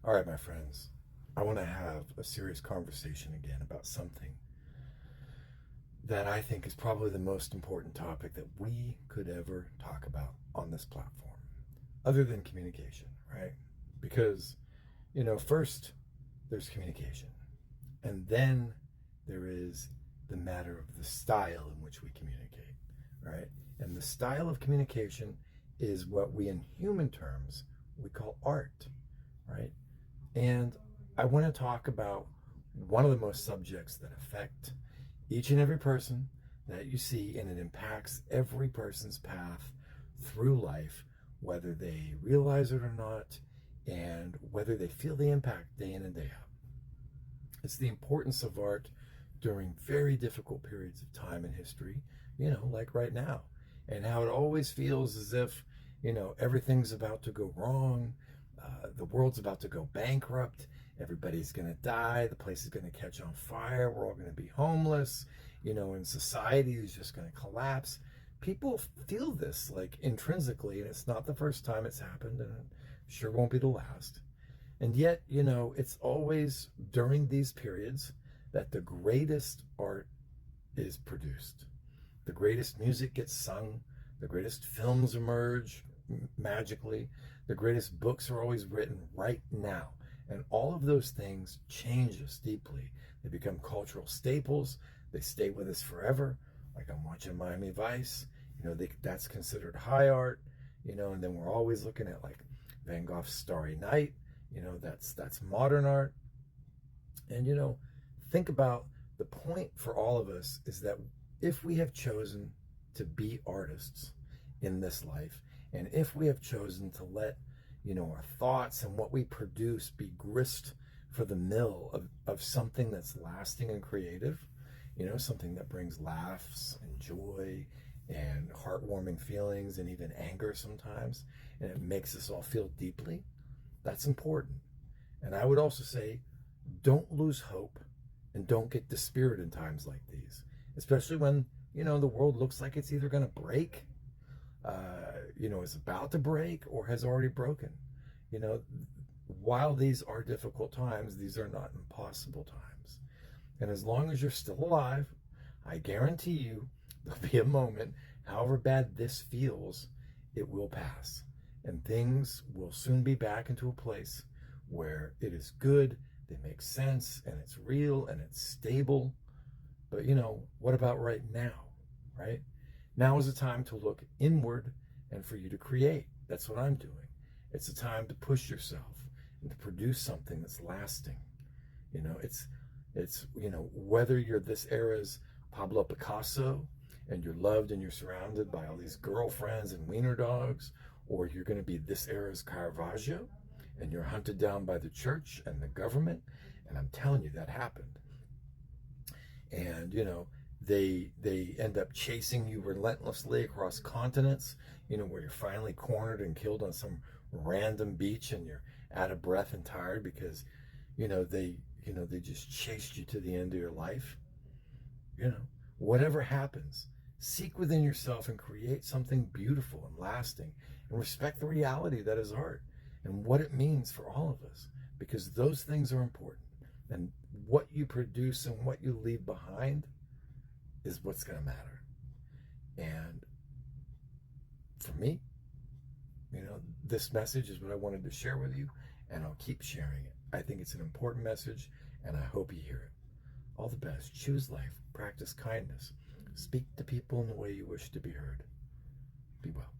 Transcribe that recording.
All right, my friends, I want to have a serious conversation again about something that I think is probably the most important topic that we could ever talk about on this platform, other than communication, right? Because, first there's communication, and then there is the matter of the style in which we communicate, right? And the style of communication is what we, in human terms, we call art, right? And I want to talk about one of the most subjects that affect each and every person that you see, and it impacts every person's path through life, whether they realize it or not, and whether they feel the impact day in and day out. It's the importance of art during very difficult periods of time in history, like right now, and how it always feels as if, everything's about to go wrong. The world's about to go bankrupt. Everybody's going to die. The place is going to catch on fire. We're all going to be homeless, and society is just going to collapse. People feel this like intrinsically, and it's not the first time it's happened, and it sure won't be the last. And yet, it's always during these periods that the greatest art is produced. The greatest music gets sung. The greatest films emerge magically. The greatest books are always written right now. And all of those things change us deeply. They become cultural staples. They stay with us forever. Like I'm watching Miami Vice. That's considered high art. And then we're always looking at like Van Gogh's Starry Night. That's modern art. And think about the point for all of us is that if we have chosen to be artists in this life, and if we have chosen to let our thoughts and what we produce be grist for the mill of something that's lasting and creative, something that brings laughs and joy and heartwarming feelings and even anger sometimes, and it makes us all feel deeply, that's important. And I would also say, don't lose hope and don't get dispirited in times like these, especially when, the world looks like it's either going to break, is about to break or has already broken. While these are difficult times, these are not impossible times. And as long as you're still alive, I guarantee you there'll be a moment, however bad this feels, it will pass. And things will soon be back into a place where it is good, they make sense, and it's real, and it's stable. But what about right now, right? Now is the time to look inward and for you to create. That's what I'm doing. It's a time to push yourself and to produce something that's lasting. It's whether you're this era's Pablo Picasso and you're loved and you're surrounded by all these girlfriends and wiener dogs, or you're going to be this era's Caravaggio and you're hunted down by the church and the government. And I'm telling you, that happened. And, they end up chasing you relentlessly across continents, where you're finally cornered and killed on some random beach and you're out of breath and tired because, they just chased you to the end of your life. Whatever happens, seek within yourself and create something beautiful and lasting, and respect the reality that is art and what it means for all of us, because those things are important. And what you produce and what you leave behind is what's going to matter. And for me, this message is what I wanted to share with you, and I'll keep sharing it. I think it's an important message, and I hope you hear it. All the best. Choose life. Practice kindness. Speak to people in the way you wish to be heard. Be well.